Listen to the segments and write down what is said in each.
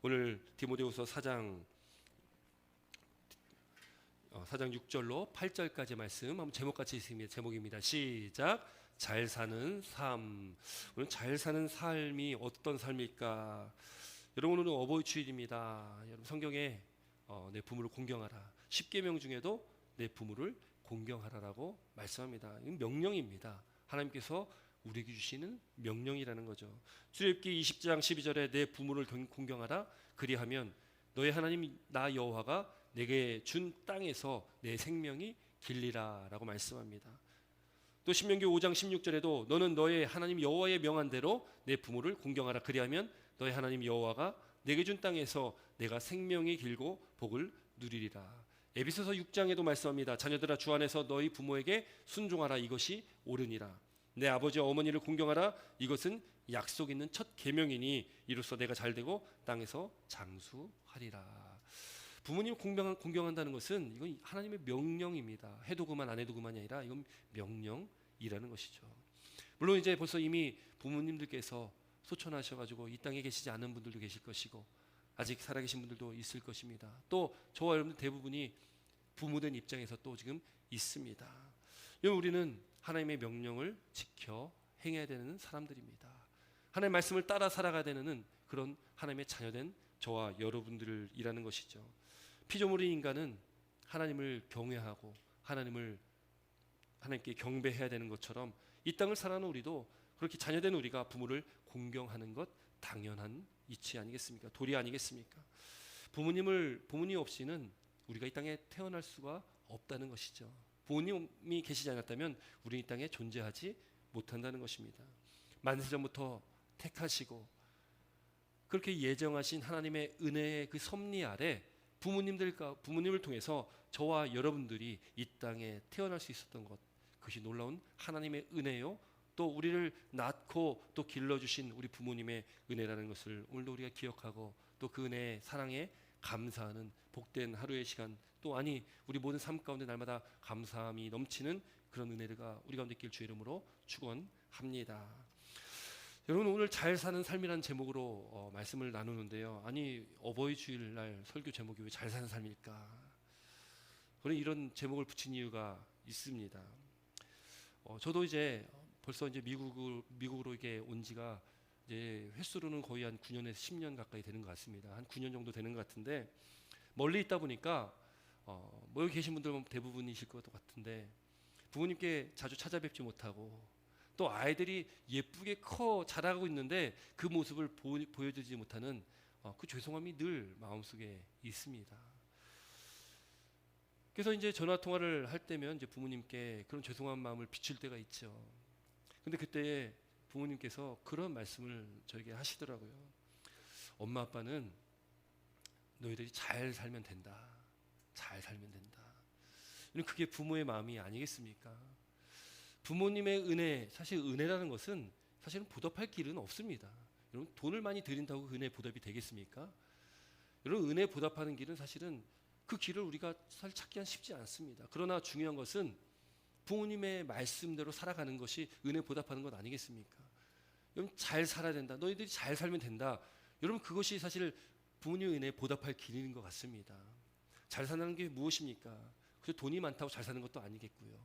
오늘 디모데후서 4장 6절로 8절까지 말씀 한번 제목같이 있습니다. 제목입니다. 시작. 잘 사는 삶. 오늘 잘 사는 삶이 어떤 삶일까? 여러분, 오늘은 어버이 주일입니다. 여러분, 성경에 내 부모를 공경하라, 10계명 중에도 내 부모를 공경하라라고 말씀합니다. 이건 명령입니다. 하나님께서 우리에게 주시는 명령이라는 거죠. 출애굽기 20장 12절에 내 부모를 공경하라, 그리하면 너의 하나님 나 여호와가 내게 준 땅에서 내 생명이 길리라 라고 말씀합니다. 또 신명기 5장 16절에도 너는 너의 하나님 여호와의 명한 대로 내 부모를 공경하라, 그리하면 너의 하나님 여호와가 내게 준 땅에서 내가 생명이 길고 복을 누리리라. 에베소서 6장에도 말씀합니다. 자녀들아, 주 안에서 너희 부모에게 순종하라, 이것이 옳으니라. 내 아버지와 어머니를 공경하라, 이것은 약속 있는 첫 계명이니 이로써 내가 잘되고 땅에서 장수하리라. 부모님 공경한다는 것은 이건 하나님의 명령입니다. 해도 그만 안 해도 그만이 아니라 이건 명령이라는 것이죠. 물론 이제 벌써 이미 부모님들께서 소천하셔가지고 이 땅에 계시지 않은 분들도 계실 것이고 아직 살아계신 분들도 있을 것입니다. 또 저와 여러분들 대부분이 부모된 입장에서 또 지금 있습니다. 우리는 하나님의 명령을 지켜 행해야 되는 사람들입니다. 하나님의 말씀을 따라 살아가야 되는 그런 하나님의 자녀된 저와 여러분들이라는 것이죠. 피조물인 인간은 하나님을 경외하고 하나님께 경배해야 되는 것처럼 이 땅을 살아가는 우리도 그렇게 자녀된 우리가 부모를 공경하는 것 당연한 이치 아니겠습니까? 도리 아니겠습니까? 부모님 없이는 우리가 이 땅에 태어날 수가 없다는 것이죠. 부모님이 계시지 않았다면 우리 이 땅에 존재하지 못한다는 것입니다. 만세전부터 택하시고 그렇게 예정하신 하나님의 은혜의 그 섭리 아래 부모님을 통해서 저와 여러분들이 이 땅에 태어날 수 있었던 것, 그것이 놀라운 하나님의 은혜요, 또 우리를 낳고 또 길러주신 우리 부모님의 은혜라는 것을 오늘도 우리가 기억하고 또 그 은혜의 사랑에 감사하는 복된 하루의 시간, 또 우리 모든 삶 가운데 날마다 감사함이 넘치는 그런 은혜가 우리 가운데 있길 주의 이름으로 축원합니다. 여러분, 오늘 잘 사는 삶이라는 제목으로 말씀을 나누는데요. 어버이 주일날 설교 제목이 왜 잘 사는 삶일까? 저는 이런 제목을 붙인 이유가 있습니다. 저도 이제 벌써 이제 미국으로 이게 온 지가 이제 횟수로는 거의 한 9년에서 10년 가까이 되는 것 같습니다. 한 9년 정도 되는 것 같은데 멀리 있다 보니까 여기 계신 분들은 대부분이실 것 같은데 부모님께 자주 찾아뵙지 못하고 또 아이들이 예쁘게 자라고 있는데 그 모습을 보여주지 못하는 그 죄송함이 늘 마음속에 있습니다. 그래서 이제 전화 통화를 할 때면 이제 부모님께 그런 죄송한 마음을 비출 때가 있죠. 근데 그때 부모님께서 그런 말씀을 저에게 하시더라고요. 엄마 아빠는 너희들이 잘 살면 된다. 잘 살면 된다. 그게 부모의 마음이 아니겠습니까? 부모님의 은혜, 사실 은혜라는 것은 사실은 보답할 길은 없습니다. 여러분, 돈을 많이 드린다고 그 은혜 보답이 되겠습니까? 여러분, 은혜 보답하는 길은 사실은 그 길을 우리가 사실 찾기 쉽지 않습니다. 그러나 중요한 것은 부모님의 말씀대로 살아가는 것이 은혜 보답하는 것 아니겠습니까? 여러분, 잘 살아야 된다. 너희들이 잘 살면 된다. 여러분, 그것이 사실 부모님의 은혜 보답할 길인 것 같습니다. 잘 사는 게 무엇입니까? 그래서 돈이 많다고 잘 사는 것도 아니겠고요.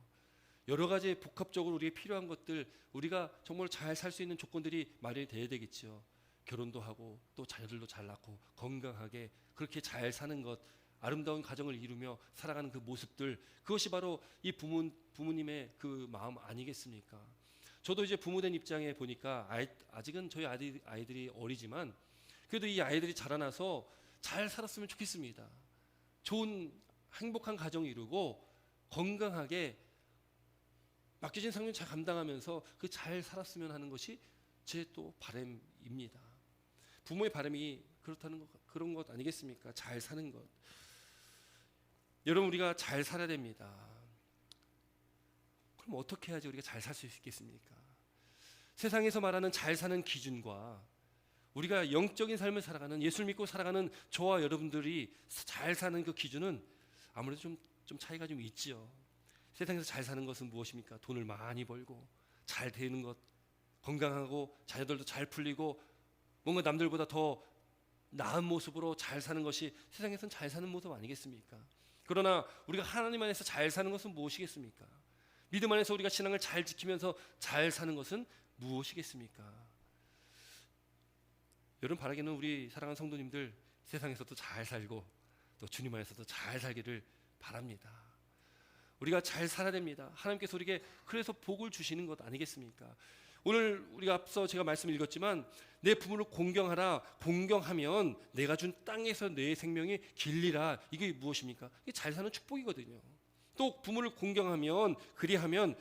여러 가지 복합적으로 우리에게 필요한 것들, 우리가 정말 잘 살 수 있는 조건들이 마련이 돼야 되겠죠. 결혼도 하고 또 자녀들도 잘 낳고 건강하게 그렇게 잘 사는 것, 아름다운 가정을 이루며 살아가는 그 모습들, 그것이 바로 이 부모님의 그 마음 아니겠습니까? 저도 이제 부모된 입장에 보니까 아직은 저희 아이들이 어리지만 그래도 이 아이들이 자라나서 잘 살았으면 좋겠습니다. 좋은 행복한 가정 이루고 건강하게 맡겨진 상명 잘 감당하면서 그 잘 살았으면 하는 것이 제 또 바람입니다. 부모의 바람이 그런 것 아니겠습니까? 잘 사는 것. 여러분, 우리가 잘 살아야 됩니다. 그럼 어떻게 해야지 우리가 잘 살 수 있겠습니까? 세상에서 말하는 잘 사는 기준과 우리가 영적인 삶을 살아가는, 예수를 믿고 살아가는 저와 여러분들이 잘 사는 그 기준은 아무래도 좀 차이가 좀 있죠. 세상에서 잘 사는 것은 무엇입니까? 돈을 많이 벌고 잘 되는 것, 건강하고 자녀들도 잘 풀리고 뭔가 남들보다 더 나은 모습으로 잘 사는 것이 세상에서는 잘 사는 모습 아니겠습니까? 그러나 우리가 하나님 안에서 잘 사는 것은 무엇이겠습니까? 믿음 안에서 우리가 신앙을 잘 지키면서 잘 사는 것은 무엇이겠습니까? 여러분 바라기는 우리 사랑하는 성도님들 세상에서도 잘 살고 또 주님 안에서도 잘 살기를 바랍니다. 우리가 잘 살아야 됩니다. 하나님께서 우리에게 그래서 복을 주시는 것 아니겠습니까? 오늘 우리가 앞서 제가 말씀 읽었지만 내 부모를 공경하라. 공경하면 내가 준 땅에서 내 생명이 길리라. 이게 무엇입니까? 이게 잘 사는 축복이거든요. 또 부모를 공경하면 그리하면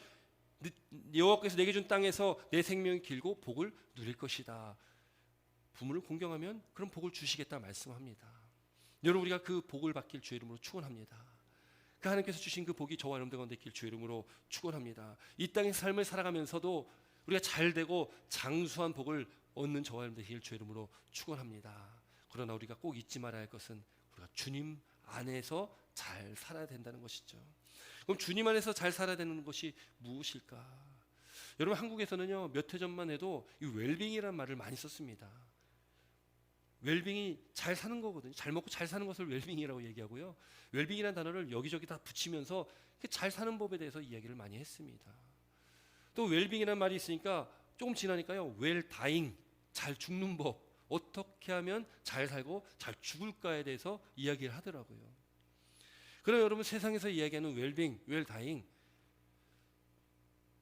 여호와께서 내게 준 땅에서 내 생명이 길고 복을 누릴 것이다. 부모를 공경하면 그런 복을 주시겠다 말씀합니다. 여러분 우리가 그 복을 받길 주의 이름으로 축원합니다. 그 하나님께서 주신 그 복이 저와 여러분들 가운데 있길 주의 이름으로 축원합니다. 이 땅의 삶을 살아가면서도 우리가 잘 되고 장수한 복을 얻는 저와 여러분들 되길 주의 이름으로 축원합니다. 그러나 우리가 꼭 잊지 말아야 할 것은 우리가 주님 안에서 잘 살아야 된다는 것이죠. 그럼 주님 안에서 잘 살아야 되는 것이 무엇일까? 여러분 한국에서는요 몇 해 전만 해도 이 웰빙이라는 말을 많이 썼습니다. 웰빙이 잘 사는 거거든요. 잘 먹고 잘 사는 것을 웰빙이라고 얘기하고요. 웰빙이라는 단어를 여기저기 다 붙이면서 잘 사는 법에 대해서 이야기를 많이 했습니다. 또 웰빙이라는 말이 있으니까 조금 지나니까요. 웰다잉, 잘 죽는 법, 어떻게 하면 잘 살고 잘 죽을까에 대해서 이야기를 하더라고요. 그럼 여러분 세상에서 이야기하는 웰빙, 웰다잉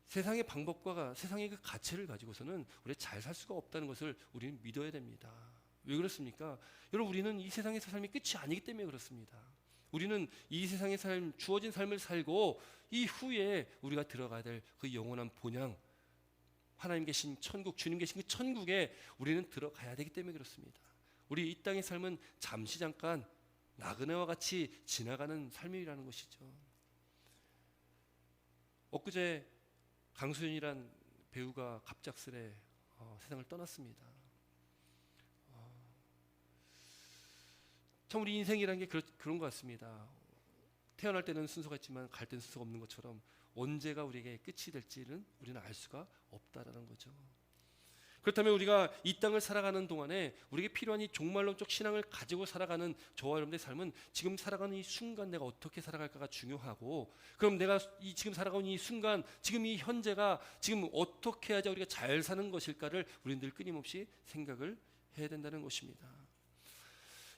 세상의 방법과 세상의 그 가치를 가지고서는 우리 잘 살 수가 없다는 것을 우리는 믿어야 됩니다. 왜 그렇습니까? 여러분 우리는 이 세상에서 삶이 끝이 아니기 때문에 그렇습니다. 우리는 이 세상의 삶, 주어진 삶을 살고 이후에 우리가 들어가야 될 그 영원한 본향 하나님 계신 천국, 주님 계신 그 천국에 우리는 들어가야 되기 때문에 그렇습니다. 우리 이 땅의 삶은 잠시 잠깐 나그네와 같이 지나가는 삶이라는 것이죠. 엊그제 강수연이란 배우가 갑작스레 세상을 떠났습니다. 참 우리 인생이라는 게 그런 것 같습니다. 태어날 때는 순서가 있지만 갈 때는 순서가 없는 것처럼 언제가 우리에게 끝이 될지는 우리는 알 수가 없다라는 거죠. 그렇다면 우리가 이 땅을 살아가는 동안에 우리에게 필요한 이 종말론적 신앙을 가지고 살아가는 저와 여러분들의 삶은 지금 살아가는 이 순간 내가 어떻게 살아갈까가 중요하고, 그럼 내가 지금 살아가는 이 순간, 지금 이 현재가 지금 어떻게 해야 우리가 잘 사는 것일까를 우리는 늘 끊임없이 생각을 해야 된다는 것입니다.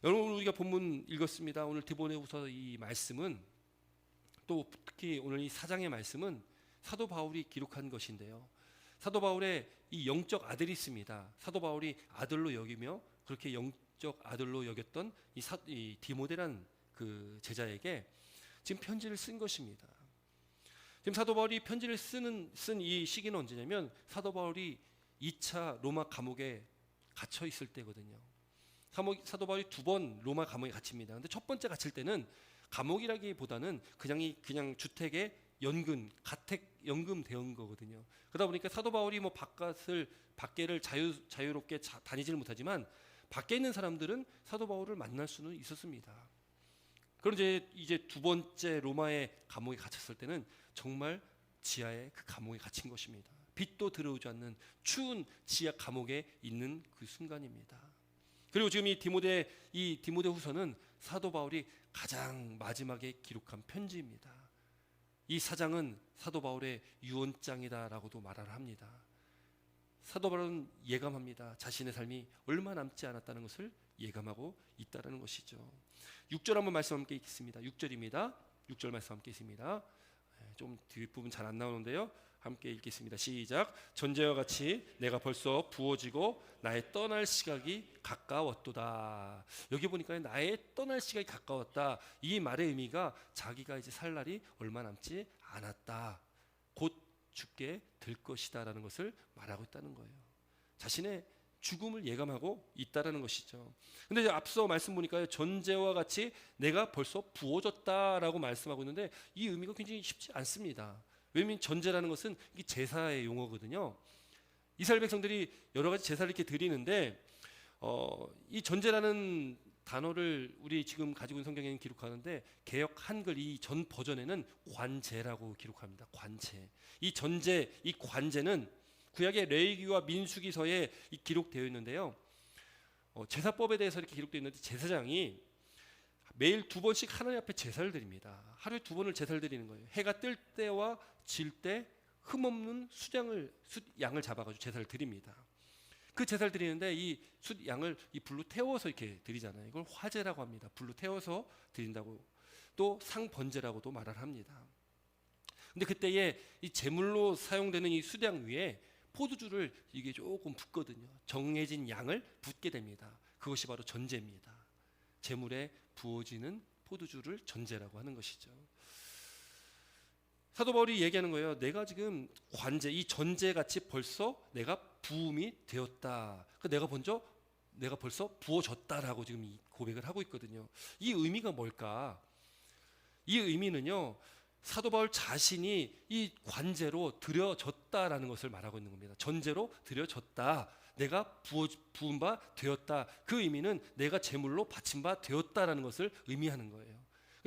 여러분 우리가 본문 읽었습니다. 오늘 디모데후서 이 말씀은 또 특히 오늘 이 4장의 말씀은 사도 바울이 기록한 것인데요. 사도 바울의 이 영적 아들이 있습니다. 사도 바울이 아들로 여기며 그렇게 영적 아들로 여겼던 이 디모데란 그 제자에게 지금 편지를 쓴 것입니다. 지금 사도 바울이 편지를 쓴 이 시기는 언제냐면 사도 바울이 2차 로마 감옥에 갇혀 있을 때거든요. 사도 바울이 2번 로마 감옥에 갇힙니다. 근데 첫 번째 갇힐 때는 감옥이라기보다는 그냥 주택에 가택 연금되어 거거든요. 그러다 보니까 사도 바울이 뭐 밖에를 자유롭게 다니지를 못하지만 밖에 있는 사람들은 사도 바울을 만날 수는 있었습니다. 그런데 이제 2번째 로마의 감옥에 갇혔을 때는 정말 지하의 그 감옥에 갇힌 것입니다. 빛도 들어오지 않는 추운 지하 감옥에 있는 그 순간입니다. 그리고 지금 이 디모데후서는 사도 바울이 가장 마지막에 기록한 편지입니다. 이 4장은 사도 바울의 유언장이다라고도 말을 합니다. 사도 바울은 예감합니다. 자신의 삶이 얼마 남지 않았다는 것을 예감하고 있다는 것이죠. 6절 한번 말씀 함께 읽겠습니다. 6절입니다. 6절 말씀 함께 있습니다. 좀 뒷부분 잘 안 나오는데요. 함께 읽겠습니다. 시작. 전제와 같이 내가 벌써 부어지고 나의 떠날 시각이 가까웠도다. 여기 보니까 나의 떠날 시각이 가까웠다. 이 말의 의미가 자기가 이제 살 날이 얼마 남지 않았다. 곧 죽게 될 것이다 라는 것을 말하고 있다는 거예요. 자신의 죽음을 예감하고 있다라는 것이죠. 근데 앞서 말씀 보니까요, 전제와 같이 내가 벌써 부어졌다라고 말씀하고 있는데 이 의미가 굉장히 쉽지 않습니다. 왜냐하면 전제라는 것은 이게 제사의 용어거든요. 이스라엘 백성들이 여러 가지 제사를 이렇게 드리는데 이 전제라는 단어를 우리 지금 가지고 있는 성경에는 기록하는데 개역 한글 이 전 버전에는 관제라고 기록합니다. 관제. 이 전제, 이 관제는 구약의 레위기와 민수기서에 기록되어 있는데요. 제사법에 대해서 이렇게 기록되어 있는데 제사장이 매일 2번씩 하나님 앞에 제사를 드립니다. 하루에 2번을 제사를 드리는 거예요. 해가 뜰 때와 질 때 흠없는 양을 잡아가지고 제사를 드립니다. 그 제사를 드리는데 이 양을 이 불로 태워서 이렇게 드리잖아요. 이걸 화제라고 합니다. 불로 태워서 드린다고, 또 상번제라고도 말을 합니다. 근데 그때에 이 제물로 사용되는 이 숫양 위에 포도주를 이게 조금 붓거든요. 정해진 양을 붓게 됩니다. 그것이 바로 전제입니다. 제물에 부어지는 포도주를 전제라고 하는 것이죠. 사도 바울이 얘기하는 거예요. 내가 지금 관제, 이 전제같이 벌써 내가 부음이 되었다. 내가 벌써 부어졌다라고 지금 이 고백을 하고 있거든요. 이 의미가 뭘까? 이 의미는요, 사도 바울 자신이 이 관제로 드려졌다라는 것을 말하고 있는 겁니다. 전제로 드려졌다. 내가 부은 바 되었다. 그 의미는 내가 제물로 바친 바 되었다라는 것을 의미하는 거예요.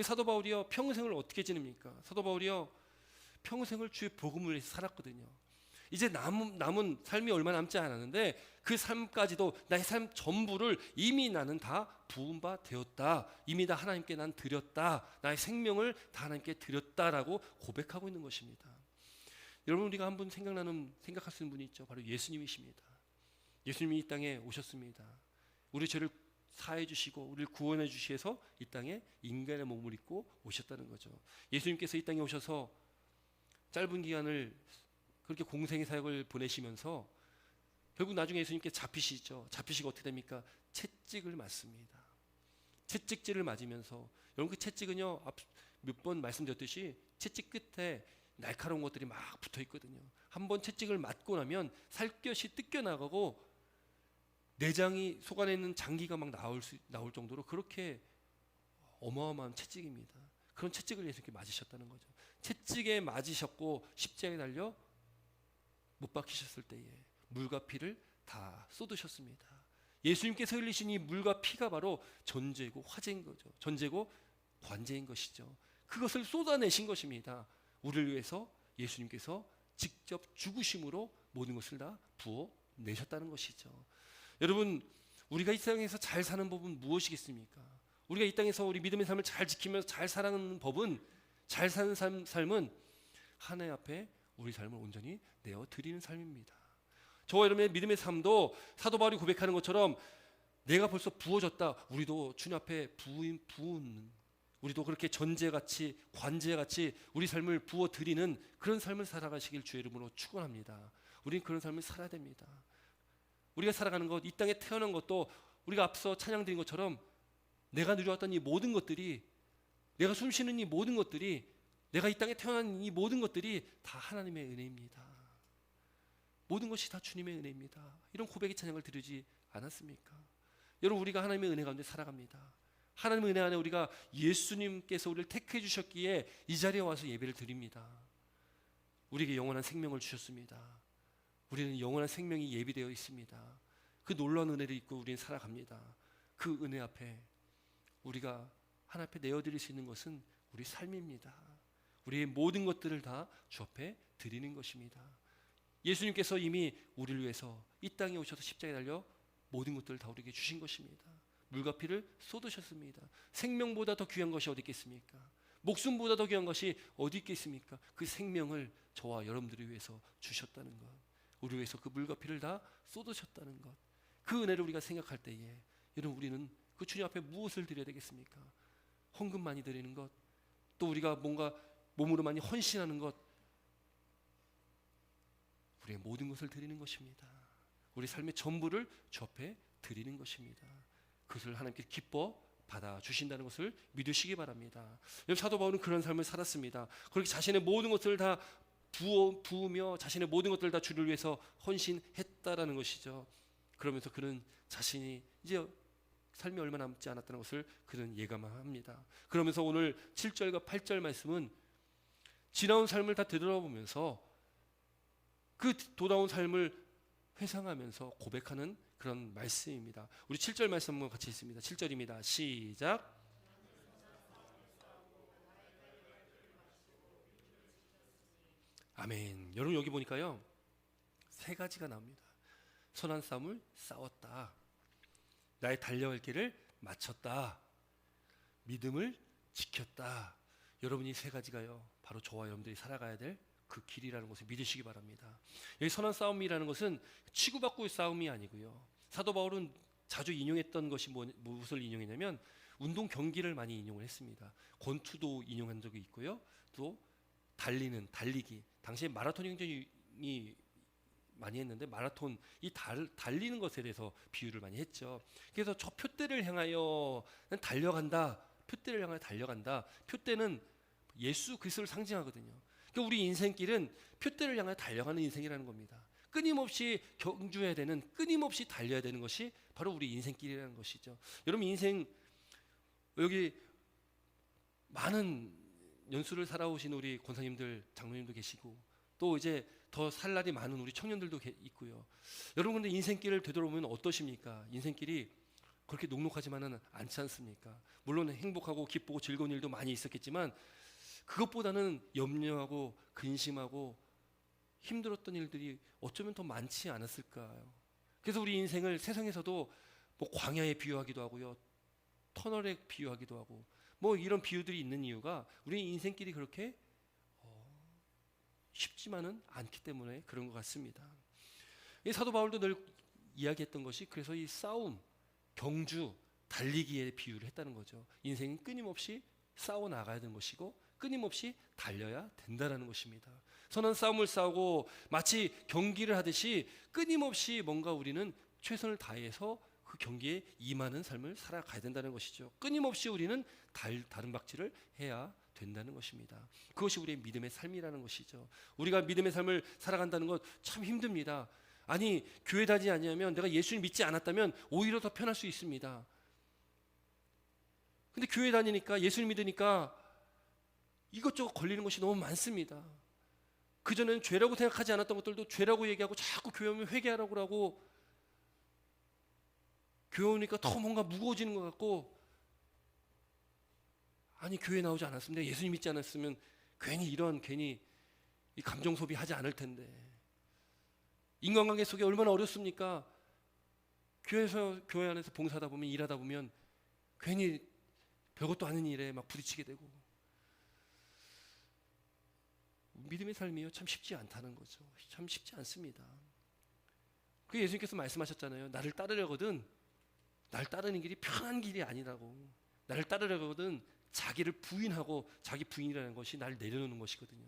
사도 바울이요, 평생을 어떻게 지냅니까? 사도 바울이요, 평생을 주의 복음을 위해서 살았거든요. 이제 남은 삶이 얼마 남지 않았는데 그 삶까지도, 나의 삶 전부를 이미 나는 다 부은 바 되었다. 이미 다 하나님께 난 드렸다. 나의 생명을 다 하나님께 드렸다라고 고백하고 있는 것입니다. 여러분, 우리가 한 분 생각할 수 있는 분이 있죠. 바로 예수님이십니다. 예수님이 이 땅에 오셨습니다. 우리 죄를 사해 주시고 우리를 구원해 주시해서 이 땅에 인간의 몸을 입고 오셨다는 거죠. 예수님께서 이 땅에 오셔서 짧은 기간을 그렇게 공생의 사역을 보내시면서 결국 나중에 예수님께 잡히시죠. 잡히시고 어떻게 됩니까? 채찍을 맞습니다. 채찍질을 맞으면서, 여러분, 그 채찍은요, 몇 번 말씀드렸듯이 채찍 끝에 날카로운 것들이 막 붙어 있거든요. 한번 채찍을 맞고 나면 살갗이 뜯겨 나가고 내장이, 속 안에 있는 장기가 막 나올 정도로 그렇게 어마어마한 채찍입니다. 그런 채찍을 예수님께 맞으셨다는 거죠. 채찍에 맞으셨고 십자가에 달려 못 박히셨을 때에 물과 피를 다 쏟으셨습니다. 예수님께서 흘리신 이 물과 피가 바로 전제고 화제인 거죠. 전제고 관제인 것이죠. 그것을 쏟아내신 것입니다. 우리를 위해서 예수님께서 직접 죽으심으로 모든 것을 다 부어내셨다는 것이죠. 여러분, 우리가 이 세상에서 잘 사는 법은 무엇이겠습니까? 우리가 이 땅에서 우리 믿음의 삶을 잘 지키면서 잘 살아가는 법은, 잘 사는 삶은 하나님 앞에 우리 삶을 온전히 내어드리는 삶입니다. 저와 여러분의 믿음의 삶도 사도 바울이 고백하는 것처럼 내가 벌써 부어졌다. 우리도 주님 앞에 부은, 우리도 그렇게 전제같이 관제같이 우리 삶을 부어드리는 그런 삶을 살아가시길 주의 이름으로 축원합니다. 우리는 그런 삶을 살아야 됩니다. 우리가 살아가는 것, 이 땅에 태어난 것도 우리가 앞서 찬양드린 것처럼 내가 누려왔던 이 모든 것들이, 내가 숨쉬는 이 모든 것들이, 내가 이 땅에 태어난 이 모든 것들이 다 하나님의 은혜입니다. 모든 것이 다 주님의 은혜입니다. 이런 고백의 찬양을 드리지 않았습니까? 여러분, 우리가 하나님의 은혜 가운데 살아갑니다. 하나님의 은혜 안에 우리가 예수님께서 우리를 택해 주셨기에 이 자리에 와서 예배를 드립니다. 우리에게 영원한 생명을 주셨습니다. 우리는 영원한 생명이 예비되어 있습니다. 그 놀라운 은혜를 입고 우리는 살아갑니다. 그 은혜 앞에 우리가 하나님 앞에 내어드릴 수 있는 것은 우리 삶입니다. 우리의 모든 것들을 다 주 앞에 드리는 것입니다. 예수님께서 이미 우리를 위해서 이 땅에 오셔서 십자가에 달려 모든 것들을 다 우리에게 주신 것입니다. 물과 피를 쏟으셨습니다. 생명보다 더 귀한 것이 어디 있겠습니까? 목숨보다 더 귀한 것이 어디 있겠습니까? 그 생명을 저와 여러분들을 위해서 주셨다는 것, 우리를 위해서 그 물과 피를 다 쏟으셨다는 것, 그 은혜를 우리가 생각할 때에 여러분, 우리는 그 주님 앞에 무엇을 드려야 되겠습니까? 헌금 많이 드리는 것, 또 우리가 뭔가 몸으로 많이 헌신하는 것, 우리의 모든 것을 드리는 것입니다. 우리 삶의 전부를 주 앞에 드리는 것입니다. 그것을 하나님께 기뻐 받아주신다는 것을 믿으시기 바랍니다. 사도 바울은 그런 삶을 살았습니다. 그렇게 자신의 모든 것을 다 부으며 자신의 모든 것들을 다 주를 위해서 헌신했다라는 것이죠. 그러면서 그는 자신이 이제 삶이 얼마 남지 않았다는 것을 그는 예감합니다. 그러면서 오늘 7절과 8절 말씀은 지나온 삶을 다 되돌아보면서 그 돌아온 삶을 회상하면서 고백하는 그런 말씀입니다. 우리 7절 말씀 한번 같이 읽습니다. 7절입니다. 시작. 아멘. 여러분, 여기 보니까요, 세 가지가 나옵니다. 선한 싸움을 싸웠다. 나의 달려갈 길을 마쳤다. 믿음을 지켰다. 여러분이 세 가지가요, 바로 저와 여러분들이 살아가야 될 그 길이라는 것을 믿으시기 바랍니다. 여기 선한 싸움이라는 것은 치고받고의 싸움이 아니고요. 사도 바울은 자주 인용했던 것이 무엇을 인용했냐면 운동 경기를 많이 인용을 했습니다. 권투도 인용한 적이 있고요. 또 달리기. 당시에 마라톤 경쟁이 많이 했는데 마라톤 달리는 것에 대해서 비유를 많이 했죠. 그래서 저 표대를 향하여 달려간다. 표대를 향하여 달려간다. 표대는 예수 그리스도를 상징하거든요. 그러니까 우리 인생길은 표대를 향하여 달려가는 인생이라는 겁니다. 끊임없이 경주해야 되는, 끊임없이 달려야 되는 것이 바로 우리 인생길이라는 것이죠. 여러분 인생, 여기 많은 연수를 살아오신 우리 권사님들, 장로님도 계시고 또 이제 더 살 날이 많은 우리 청년들도 있고요. 여러분 근데 인생길을 되돌아보면 어떠십니까? 인생길이 그렇게 녹록하지만은 않지 않습니까? 물론 행복하고 기쁘고 즐거운 일도 많이 있었겠지만 그것보다는 염려하고 근심하고 힘들었던 일들이 어쩌면 더 많지 않았을까요? 그래서 우리 인생을 세상에서도 뭐 광야에 비유하기도 하고요, 터널에 비유하기도 하고 뭐 이런 비유들이 있는 이유가 우리 인생길이 그렇게 쉽지만은 않기 때문에 그런 것 같습니다. 이 사도 바울도 늘 이야기했던 것이 그래서 이 싸움, 경주, 달리기에 비유를 했다는 거죠. 인생은 끊임없이 싸워 나가야 되는 것이고 끊임없이 달려야 된다는 것입니다. 선한 싸움을 싸우고 마치 경기를 하듯이 끊임없이 뭔가 우리는 최선을 다해서 그 경기에 임하는 삶을 살아가야 된다는 것이죠. 끊임없이 우리는 다른 박질을 해야 된다는 것입니다. 그것이 우리의 믿음의 삶이라는 것이죠. 우리가 믿음의 삶을 살아간다는 것 참 힘듭니다. 아니 교회 다니지 않으면, 내가 예수를 믿지 않았다면 오히려 더 편할 수 있습니다. 근데 교회 다니니까, 예수를 믿으니까 이것저것 걸리는 것이 너무 많습니다. 그전에는 죄라고 생각하지 않았던 것들도 죄라고 얘기하고 자꾸 교회 오면 회개하라고 하고, 교회 오니까 더 뭔가 무거워지는 것 같고, 아니 교회 나오지 않았으면, 내가 예수님 믿지 않았으면 괜히 이 감정 소비하지 않을 텐데. 인간관계 속에 얼마나 어렵습니까? 교회 안에서 봉사하다 보면, 일하다 보면 괜히 별것도 아닌 일에 막 부딪히게 되고, 믿음의 삶이요 참 쉽지 않다는 거죠. 참 쉽지 않습니다. 그 예수님께서 말씀하셨잖아요. 나를 따르려거든, 날 따르는 길이 편한 길이 아니라고. 나를 따르려거든 자기를 부인하고, 자기 부인이라는 것이 나를 내려놓는 것이거든요.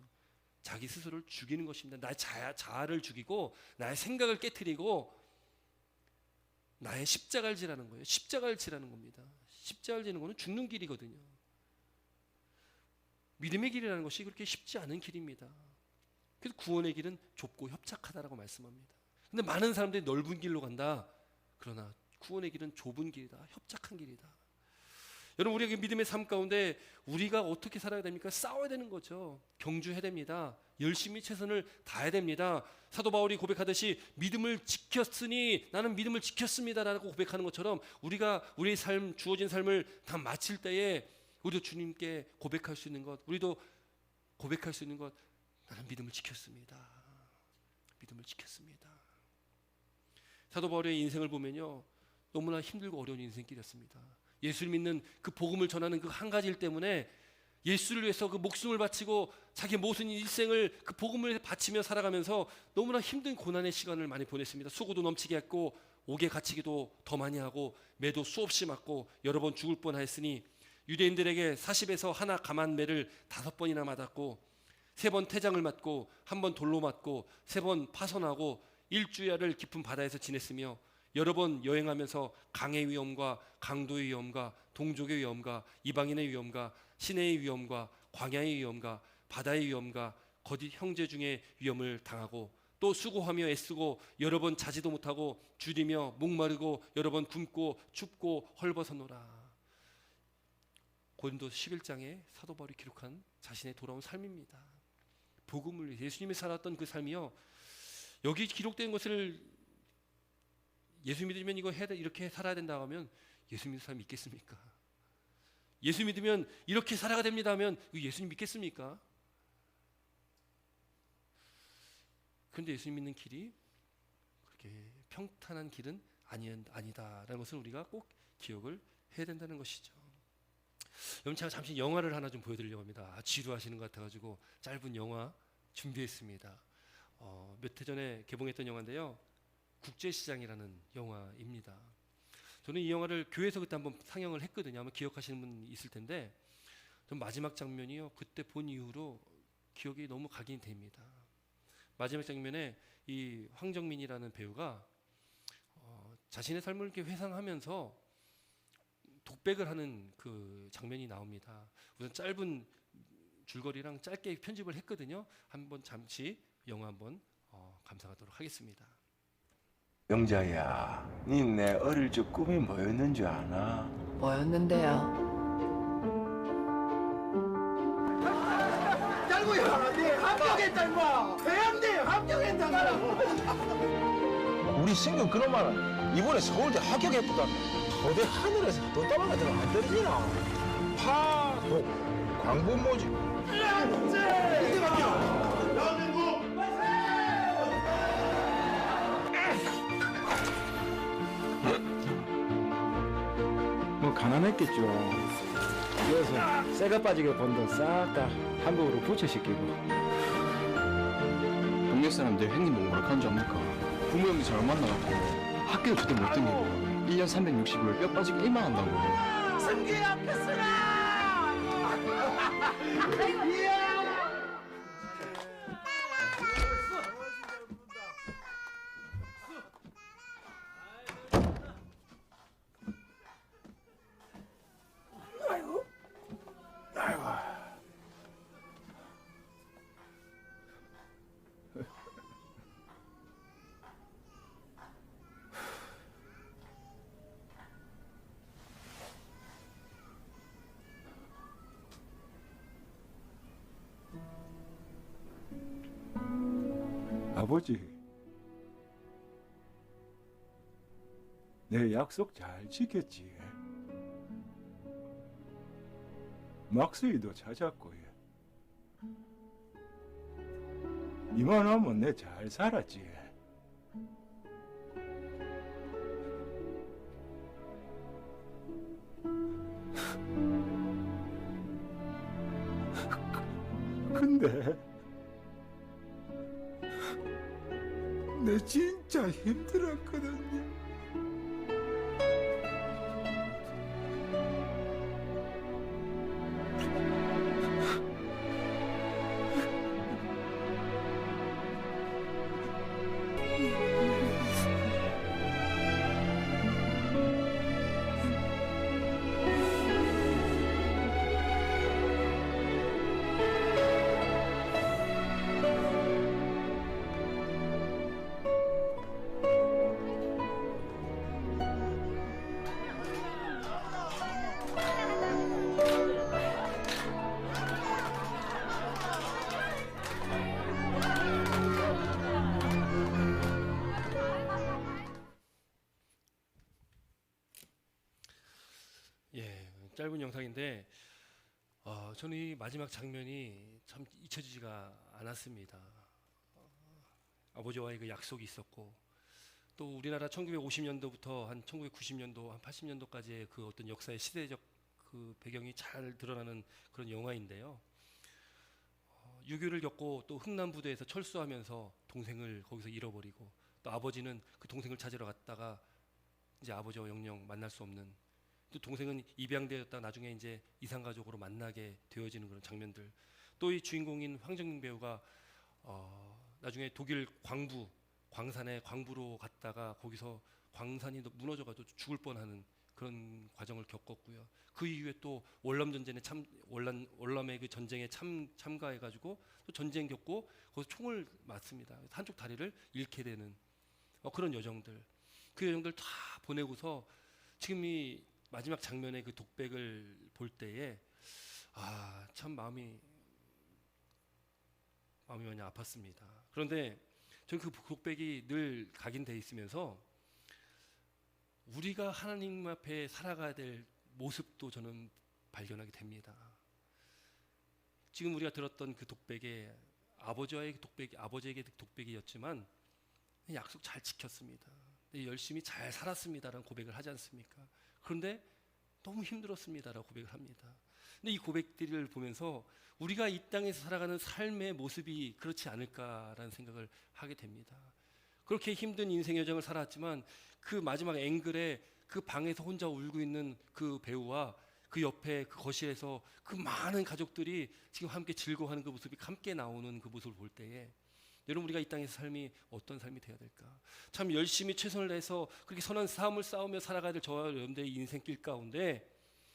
자기 스스로를 죽이는 것입니다. 나의 자아를 죽이고 나의 생각을 깨트리고 나의 십자가를 지라는 거예요. 십자가를 지라는 겁니다. 십자가를 지는 것은 죽는 길이거든요. 믿음의 길이라는 것이 그렇게 쉽지 않은 길입니다. 그래서 구원의 길은 좁고 협착하다라고 말씀합니다. 근데 많은 사람들이 넓은 길로 간다. 그러나 구원의 길은 좁은 길이다. 협착한 길이다. 여러분 우리에게 믿음의 삶 가운데 우리가 어떻게 살아야 됩니까? 싸워야 되는 거죠. 경주해야 됩니다. 열심히 최선을 다해야 됩니다. 사도 바울이 고백하듯이 믿음을 지켰으니 나는 믿음을 지켰습니다라고 고백하는 것처럼 우리가 우리의 삶, 주어진 삶을 다 마칠 때에 우리도 주님께 고백할 수 있는 것, 우리도 고백할 수 있는 것, 나는 믿음을 지켰습니다. 믿음을 지켰습니다. 사도 바울의 인생을 보면요, 너무나 힘들고 어려운 인생길이었습니다. 예수를 믿는 그 복음을 전하는 그 한 가지 일 때문에 예수를 위해서 그 목숨을 바치고 자기 모든 일생을 그 복음을 위해서 바치며 살아가면서 너무나 힘든 고난의 시간을 많이 보냈습니다. 수고도 넘치게 했고 옥에 갇히기도 더 많이 하고 매도 수없이 맞고 여러 번 죽을 뻔하였으니 유대인들에게 40에서 하나 감한 매를 5번이나 맞았고 3번 태장을 맞고 1번 돌로 맞고 3번 파선하고 일주야를 깊은 바다에서 지냈으며 여러 번 여행하면서 강의 위험과 강도의 위험과 동족의 위험과 이방인의 위험과 시내의 위험과 광야의 위험과 바다의 위험과 거짓 형제 중의 위험을 당하고 또 수고하며 애쓰고 여러 번 자지도 못하고 줄이며 목마르고 여러 번 굶고 춥고 헐벗었노라. 고린도서 11장에 사도 바울이 기록한 자신의 돌아온 삶입니다. 복음을 위해 예수님이 살았던 그 삶이요, 여기 기록된 것을 예수 믿으면 이거 해야 돼, 이렇게 살아야 된다 하면 예수 믿는 사람 믿겠습니까? 예수 믿으면 이렇게 살아가 됩니다 하면 예수님 믿겠습니까? 그런데 예수 믿는 길이 그렇게 평탄한 길은 아니다라는 것을 우리가 꼭 기억을 해야 된다는 것이죠. 여러분, 제가 잠시 영화를 하나 좀 보여드리려고 합니다. 지루하시는 것 같아가지고 짧은 영화 준비했습니다. 몇 해 전에 개봉했던 영화인데요, 국제시장이라는 영화입니다. 저는 이 영화를 교회에서 그때 한번 상영을 했거든요. 아마 기억하시는 분 있을 텐데, 전 마지막 장면이요, 그때 본 이후로 기억이 너무 각인이 됩니다. 마지막 장면에 이 황정민이라는 배우가 자신의 삶을 이렇게 회상하면서 독백을 하는 그 장면이 나옵니다. 우선 짧은 줄거리랑 짧게 편집을 했거든요. 한번 잠시 영화 한번 감상하도록 하겠습니다. 영자야, 니 내 어릴 적 꿈이 뭐였는 줄 아나? 뭐였는데요? 짤구야, 네 합격했다 임마. 대학대 합격했다. 우리 승규 그런 말은 이번에 서울대 합격했다. 도대 하늘에서 돈다발 같은 거 안 떨어지나? 파독 광부 모집. 이게 맞겨. 대한민국 뭐 가난했겠죠. 그래서 새가 빠지게 번 돈 싹 다 한국으로 부채시키고. 동네 사람들 형님 뭐 뭐라 하는 줄 압니까? 부모 형도 잘 만나갖고 학교도 제대로 못 다니고 1년 360을 뼈 빠지게 일만 한다고. 승기야 패스라. 이야. 아버지, 내 약속 잘 지켰지. 막수이도 찾았고, 이만하면 내 잘 살았지. 근데 내 진짜 힘들었거든요. 짧은 영상인데 저는 이 마지막 장면이 참 잊혀지지가 않았습니다. 아버지와의 그 약속이 있었고, 또 우리나라 1950년도부터 한 1990년도, 한 80년도까지의 그 어떤 역사의 시대적 그 배경이 잘 드러나는 그런 영화인데요. 6.25를 겪고 또 흥남부대에서 철수하면서 동생을 거기서 잃어버리고, 또 아버지는 그 동생을 찾으러 갔다가 이제 아버지와 영영 만날 수 없는, 또 동생은 입양되었다 나중에 이제 이산가족으로 만나게 되어지는 그런 장면들, 또 이 주인공인 황정민 배우가 나중에 독일 광산에 광부로 갔다가 거기서 광산이 무너져가지고 죽을 뻔하는 그런 과정을 겪었고요. 그 이후에 또 월남의 그 전쟁에 참가해가지고 또 전쟁 겪고 거기서 총을 맞습니다. 한쪽 다리를 잃게 되는 그런 여정들, 그 여정들 다 보내고서 지금 이 마지막 장면의 그 독백을 볼 때에 참 마음이 많이 아팠습니다. 그런데 저는 그 독백이 늘 각인돼 있으면서 우리가 하나님 앞에 살아가야 될 모습도 저는 발견하게 됩니다. 지금 우리가 들었던 그 독백에 아버지에게 독백이었지만 약속 잘 지켰습니다. 네, 열심히 잘 살았습니다라는 고백을 하지 않습니까? 그런데 너무 힘들었습니다라고 고백을 합니다. 근데 이 고백들을 보면서 우리가 이 땅에서 살아가는 삶의 모습이 그렇지 않을까라는 생각을 하게 됩니다. 그렇게 힘든 인생 여정을 살았지만 그 마지막 앵글에 그 방에서 혼자 울고 있는 그 배우와 그 옆에 그 거실에서 그 많은 가족들이 지금 함께 즐거워하는 그 모습이 함께 나오는 그 모습을 볼 때에 여러분 우리가 이 땅에서 삶이 어떤 삶이 되어야 될까? 참 열심히 최선을 다해서 그렇게 선한 삶을 싸우며 살아가야 될 저와 여러분들의 인생길 가운데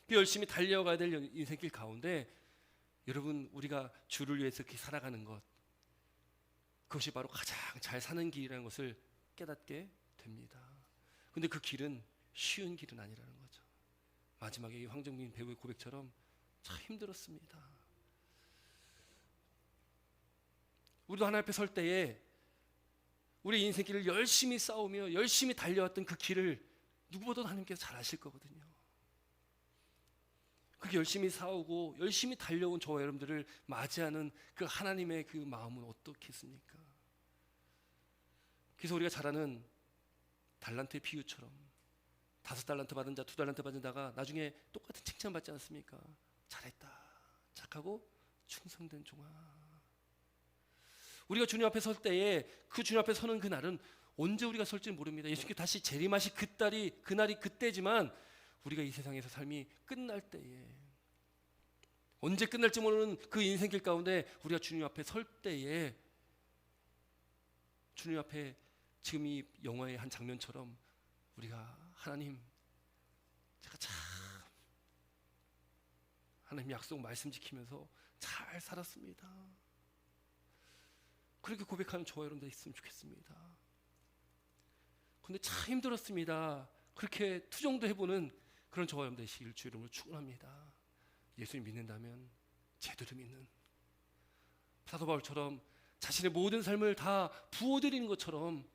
그 열심히 달려가야 될 인생길 가운데 여러분 우리가 주를 위해서 이렇게 살아가는 것 그것이 바로 가장 잘 사는 길이라는 것을 깨닫게 됩니다. 근데 그 길은 쉬운 길은 아니라는 거죠. 마지막에 이 황정민 배우의 고백처럼 참 힘들었습니다. 우리도 하나님 앞에 설 때에 우리 인생길을 열심히 싸우며 열심히 달려왔던 그 길을 누구보다도 하나님께서 잘 아실 거거든요. 그렇게 열심히 싸우고 열심히 달려온 저와 여러분들을 맞이하는 그 하나님의 그 마음은 어떻겠습니까? 그래서 우리가 잘 아는 달란트의 비유처럼 5달란트 받은 자 2달란트 받은 자가 나중에 똑같은 칭찬받지 않습니까? 잘했다 착하고 충성된 종아. 우리가 주님 앞에 설 때에 그 주님 앞에 서는 그날은 언제 우리가 설지 모릅니다. 예수님께 다시 재림하실 그날이 그때지만 우리가 이 세상에서 삶이 끝날 때에 언제 끝날지 모르는 그 인생길 가운데 우리가 주님 앞에 설 때에 주님 앞에 지금 이 영화의 한 장면처럼 우리가 하나님 제가 참 하나님 약속 말씀 지키면서 잘 살았습니다. 그렇게 고백하는 저와 여러분들 있으면 좋겠습니다. 근데 참 힘들었습니다. 그렇게 투정도 해보는 그런 저와 여러분들 되시길 주 이름으로 축원합니다. 예수님 믿는다면 제대로 믿는 사도 바울처럼 자신의 모든 삶을 다 부어드리는 것처럼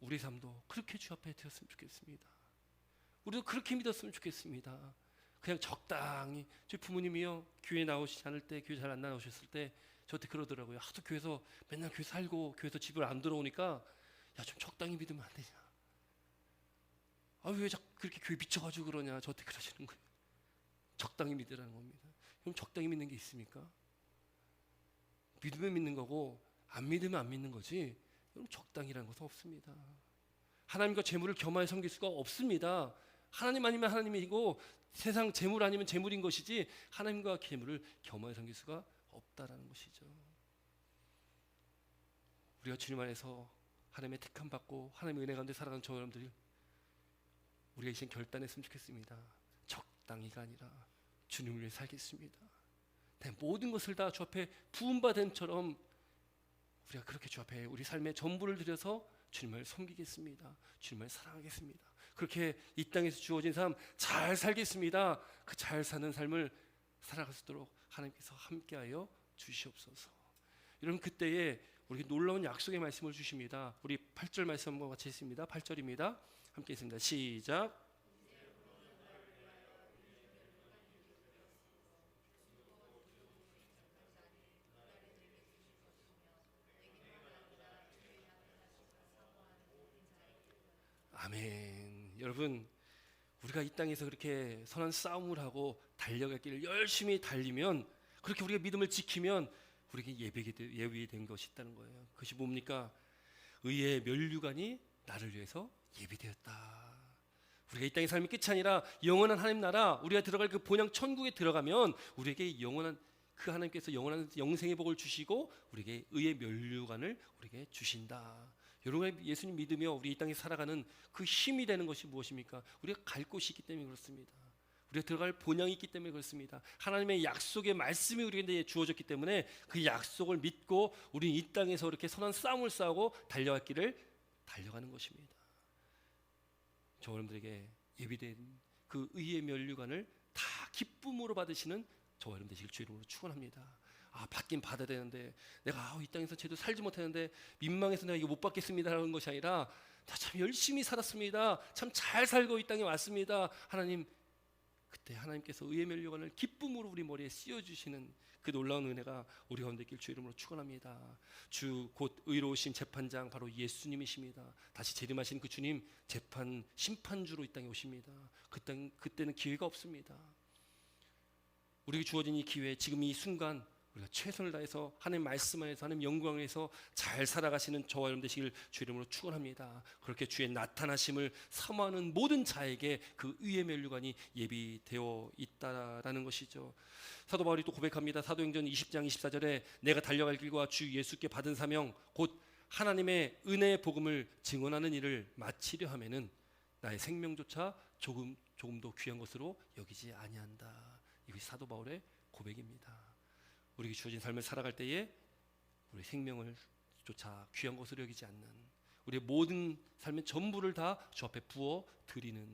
우리 삶도 그렇게 주 앞에 되었으면 좋겠습니다. 우리도 그렇게 믿었으면 좋겠습니다. 그냥 적당히 저희 부모님이요 교회 나오시지 않을 때 교회 잘 안 나오셨을 때 저한테 그러더라고요. 하도 교회에서 맨날 교회 살고 교회에서 집을 안 들어오니까 야 좀 적당히 믿으면 안 되냐. 아 왜 자꾸 그렇게 교회 미쳐가지고 그러냐. 저한테 그러시는 거예요. 적당히 믿으라는 겁니다. 그럼 적당히 믿는 게 있습니까? 믿으면 믿는 거고 안 믿으면 안 믿는 거지. 그럼 적당이라는 것은 없습니다. 하나님과 재물을 겸하여 섬길 수가 없습니다. 하나님 아니면 하나님이고 세상 재물 아니면 재물인 것이지 하나님과 재물을 겸하여 섬길 수가 없다라는 것이죠. 우리가 주님 안에서 하나님의 택함 받고 하나님의 은혜 가운데 살아가는 저 여러분들이 우리가 이제 결단했으면 좋겠습니다. 적당히가 아니라 주님을 위해 살겠습니다. 내 모든 것을 다 주 앞에 부음받음처럼 우리가 그렇게 주 앞에 우리 삶의 전부를 들여서 주님을 섬기겠습니다. 주님을 사랑하겠습니다. 그렇게 이 땅에서 주어진 삶 잘 살겠습니다. 그 잘 사는 삶을 살아갈 수 있도록 하나님께서 함께하여 주시옵소서. 여러분 그때에 우리 놀라운 약속의 말씀을 주십니다. 우리 8절 말씀 한번 같이 있습니다. 8절입니다. 함께 있습니다. 시작. 아멘. 여러분 우리가 이 땅에서 그렇게 선한 싸움을 하고 달려갈 길을 열심히 달리면 그렇게 우리가 믿음을 지키면 우리에게 예비된 것이 있다는 거예요. 그것이 뭡니까? 의의 면류관이 나를 위해서 예비되었다. 우리가 이 땅의 삶이 끝이 아니라 영원한 하나님 나라 우리가 들어갈 그 본향 천국에 들어가면 우리에게 영원한 그 하나님께서 영원한 영생의 복을 주시고 우리에게 의의 면류관을 우리에게 주신다. 여러분 예수님 믿으며 우리 이 땅에 살아가는 그 힘이 되는 것이 무엇입니까? 우리가 갈 곳이 있기 때문에 그렇습니다. 우리가 들어갈 본향이 있기 때문에 그렇습니다. 하나님의 약속의 말씀이 우리에게 주어졌기 때문에 그 약속을 믿고 우리는 이 땅에서 이렇게 선한 싸움을 싸우고 달려갈 길을 달려가는 것입니다. 저 여러분들에게 예비된 그 의의 면류관을 다 기쁨으로 받으시는 저 여러분 되시길 주 이름으로 축원합니다. 아 받긴 받아야 되는데 내가 이 땅에서 제대로 살지 못했는데 민망해서 내가 이거 못 받겠습니다라는 것이 아니라 나 참 열심히 살았습니다. 참 잘 살고 이 땅에 왔습니다. 하나님 그때 하나님께서 의의 면류관을 기쁨으로 우리 머리에 씌워주시는 그 놀라운 은혜가 우리 가운데 있길 주 이름으로 축원합니다. 주 곧 의로우신 재판장 바로 예수님이십니다. 다시 재림하신 그 주님 재판 심판주로 이 땅에 오십니다. 그때는 기회가 없습니다. 우리에게 주어진 이 기회, 지금 이 순간 우리가 최선을 다해서 하나님 말씀 안에서 하나님 영광에서 잘 살아가시는 저와 여러분 되시길 주 이름으로 축원합니다. 그렇게 주의 나타나심을 사모하는 모든 자에게 그 의의 면류관이 예비되어 있다라는 것이죠. 사도 바울이 또 고백합니다. 사도행전 20장 24절에 내가 달려갈 길과 주 예수께 받은 사명 곧 하나님의 은혜의 복음을 증언하는 일을 마치려 하면은 나의 생명조차 조금도 귀한 것으로 여기지 아니한다. 이것이 사도 바울의 고백입니다. 우리에게 주어진 삶을 살아갈 때에 우리 생명을 조차 귀한 것으로 여기지 않는 우리의 모든 삶의 전부를 다 주 앞에 부어 드리는,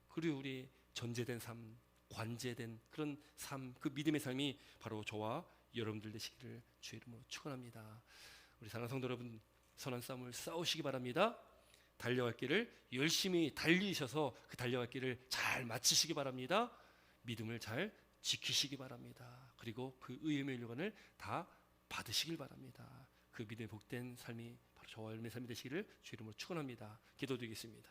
그리고 우리 전제된 삶, 관제된 그런 삶, 그 믿음의 삶이 바로 저와 여러분들 되시기를 주의 이름으로 축원합니다. 우리 사랑하는 성도 여러분, 선한 싸움을 싸우시기 바랍니다. 달려갈 길을 열심히 달리셔서 그 달려갈 길을 잘 마치시기 바랍니다. 믿음을 잘 지키시기 바랍니다. 그리고 그 의의 면류관을 다 받으시길 바랍니다. 그 믿음의 복된 삶이 바로 저와 여러분의 삶이 되시기를 주 이름으로 축원합니다. 기도드리겠습니다.